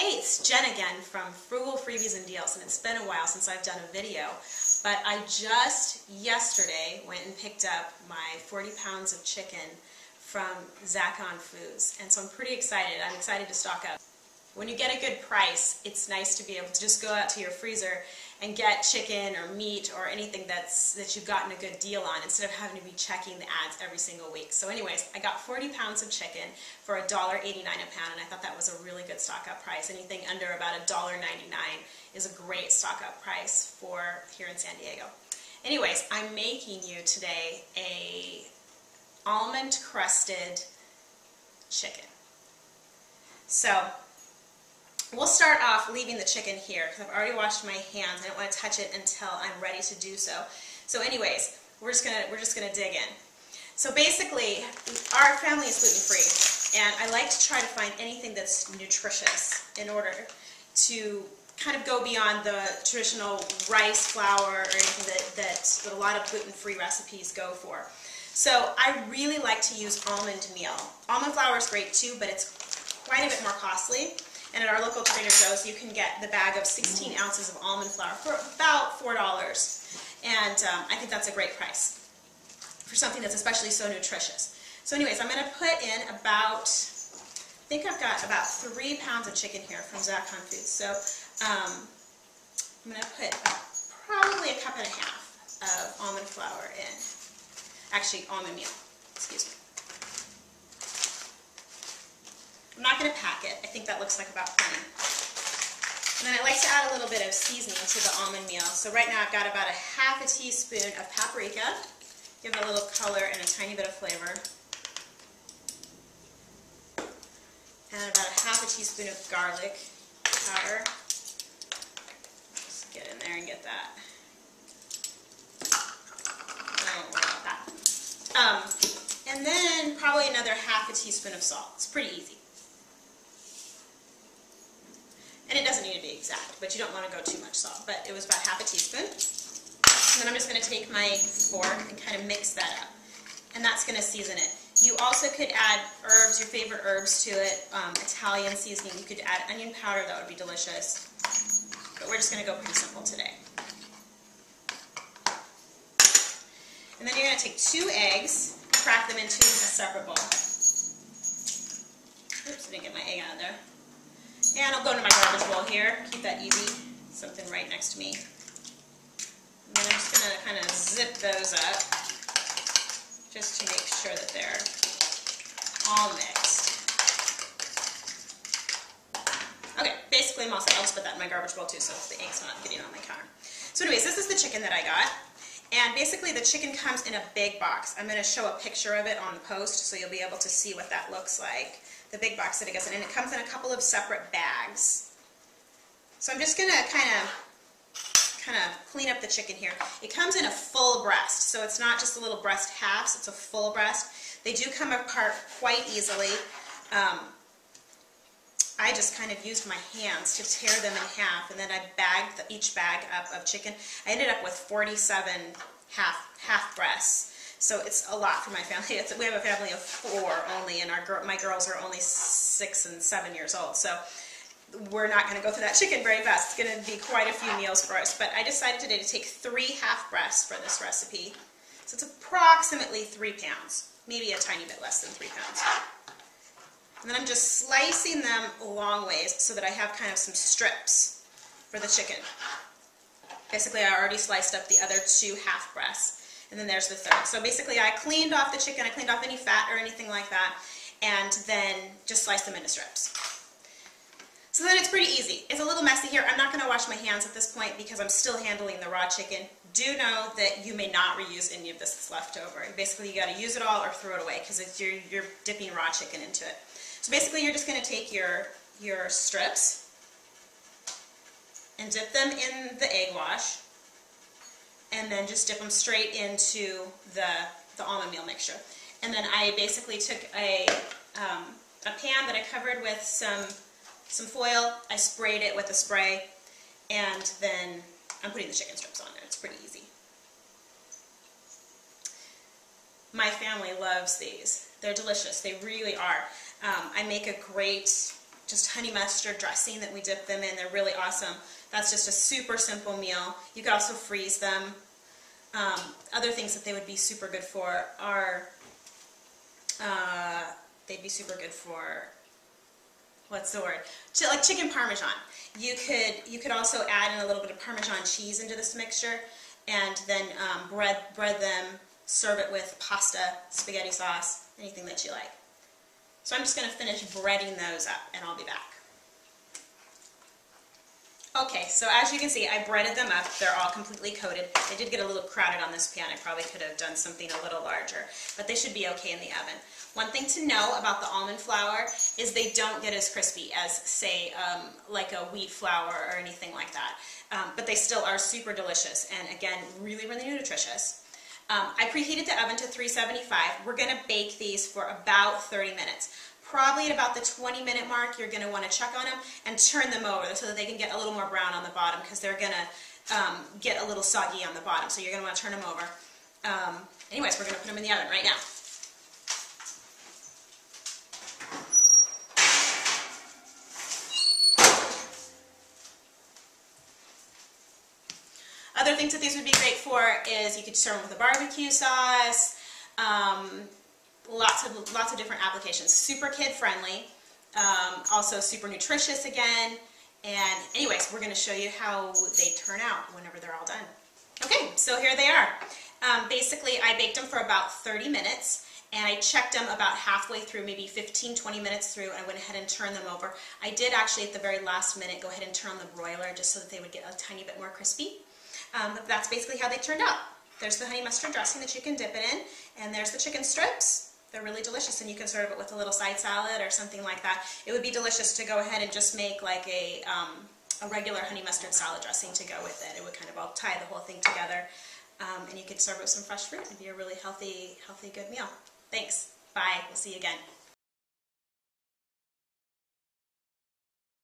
Hey, it's Jen again from Frugal Freebies and Deals, and it's been a while since I've done a video, but I just yesterday went and picked up my 40 pounds of chicken from Zacon Foods, and so I'm pretty excited. I'm excited to stock up. When you get a good price, it's nice to be able to just go out to your freezer and get chicken or meat or anything that you've gotten a good deal on instead of having to be checking the ads every single week. So anyways, I got 40 pounds of chicken for $1.89 a pound, and I thought that was a really good stock-up price. Anything under about $1.99 is a great stock-up price for here in San Diego. Anyways, I'm making you today a almond crusted chicken. So we'll start off leaving the chicken here because I've already washed my hands. I don't want to touch it until I'm ready to do so. So anyways, we're just gonna dig in. So basically, our family is gluten-free, and I like to try to find anything that's nutritious in order to kind of go beyond the traditional rice flour or anything that a lot of gluten-free recipes go for. So I really like to use almond meal. Almond flour is great too, but it's quite a bit more costly. And at our local Trader Joe's, you can get the bag of 16 ounces of almond flour for about $4. And I think that's a great price for something that's especially so nutritious. So anyways, I'm going to put in about, I think I've got about 3 pounds of chicken here from Zacon Foods. So I'm going to put probably a cup and a half of almond flour in. Actually, almond meal, excuse me. I'm not going to pack it. I think that looks like about plenty. And then I like to add a little bit of seasoning to the almond meal. So right now I've got about a half a teaspoon of paprika. Give it a little color and a tiny bit of flavor. And about a half a teaspoon of garlic powder. Just get in there and get that. Oh, what about that? And then probably another half a teaspoon of salt. It's pretty easy. And it doesn't need to be exact, but you don't want to go too much salt. But it was about half a teaspoon. And then I'm just going to take my fork and kind of mix that up. And that's going to season it. You also could add herbs, your favorite herbs to it, Italian seasoning. You could add onion powder, that would be delicious. But we're just going to go pretty simple today. And then you're going to take 2 eggs, crack them into a separate bowl. Oops, I didn't get my egg out of there. And I'll go into my garbage bowl here, keep that easy, something right next to me. And then I'm just going to kind of zip those up, just to make sure that they're all mixed. Okay, basically I'm all set. I'll just put that in my garbage bowl too, so the egg's not getting on my counter. So anyways, this is the chicken that I got. And basically the chicken comes in a big box. I'm going to show a picture of it on the post so you'll be able to see what that looks like. The big box that it goes in, and it comes in a couple of separate bags. So I'm just going to kind of clean up the chicken here. It comes in a full breast, so it's not just a little breast halves, it's a full breast. They do come apart quite easily. I just kind of used my hands to tear them in half, and then I bagged each bag up of chicken. I ended up with 47 half breasts. So it's a lot for my family. We have a family of 4 only, and my girls are only 6 and 7 years old. So we're not going to go through that chicken very fast. It's going to be quite a few meals for us. But I decided today to take 3 half breasts for this recipe. So it's approximately 3 pounds, maybe a tiny bit less than 3 pounds. And then I'm just slicing them long ways so that I have kind of some strips for the chicken. Basically, I already sliced up the other 2 half breasts. And then there's the 3rd. So basically I cleaned off the chicken, I cleaned off any fat or anything like that, and then just sliced them into strips. So then it's pretty easy. It's a little messy here. I'm not going to wash my hands at this point because I'm still handling the raw chicken. Do know that you may not reuse any of this that's left over. Basically you got to use it all or throw it away because you're dipping raw chicken into it. So basically you're just going to take your strips and dip them in the egg wash. And then just dip them straight into the almond meal mixture. And then I basically took a pan that I covered with some foil. I sprayed it with a spray, and then I'm putting the chicken strips on there. It's pretty easy. My family loves these. They're delicious. They really are. I make a great just honey mustard dressing that we dip them in. They're really awesome. That's just a super simple meal. You could also freeze them. Other things that they would be super good for are, they'd be super good for, what's the word? Like chicken parmesan. You could also add in a little bit of Parmesan cheese into this mixture, and then bread them, serve it with pasta, spaghetti sauce, anything that you like. So I'm just going to finish breading those up, and I'll be back. Okay, so as you can see, I breaded them up. They're all completely coated. They did get a little crowded on this pan. I probably could have done something a little larger, but they should be okay in the oven. One thing to know about the almond flour is they don't get as crispy as, say, like a wheat flour or anything like that. But they still are super delicious and, again, really, really nutritious. I preheated the oven to 375. We're going to bake these for about 30 minutes. Probably at about the 20-minute mark, you're going to want to check on them and turn them over so that they can get a little more brown on the bottom, because they're going to get a little soggy on the bottom. So you're going to want to turn them over. Anyways, we're going to put them in the oven right now. Other things that these would be great for is you could serve them with a barbecue sauce. Lots of different applications. Super kid friendly, also super nutritious again. And anyways, we're going to show you how they turn out whenever they're all done. Okay, so here they are. Basically, I baked them for about 30 minutes, and I checked them about halfway through, maybe 15-20 minutes through, and I went ahead and turned them over. I did actually at the very last minute go ahead and turn on the broiler just so that they would get a tiny bit more crispy. But that's basically how they turned out. There's the honey mustard dressing that you can dip it in, and there's the chicken strips. They're really delicious, and you can serve it with a little side salad or something like that. It would be delicious to go ahead and just make like a regular honey mustard salad dressing to go with it. It would kind of all tie the whole thing together, and you could serve it with some fresh fruit. It'd be a really healthy, good meal. Thanks. Bye. We'll see you again.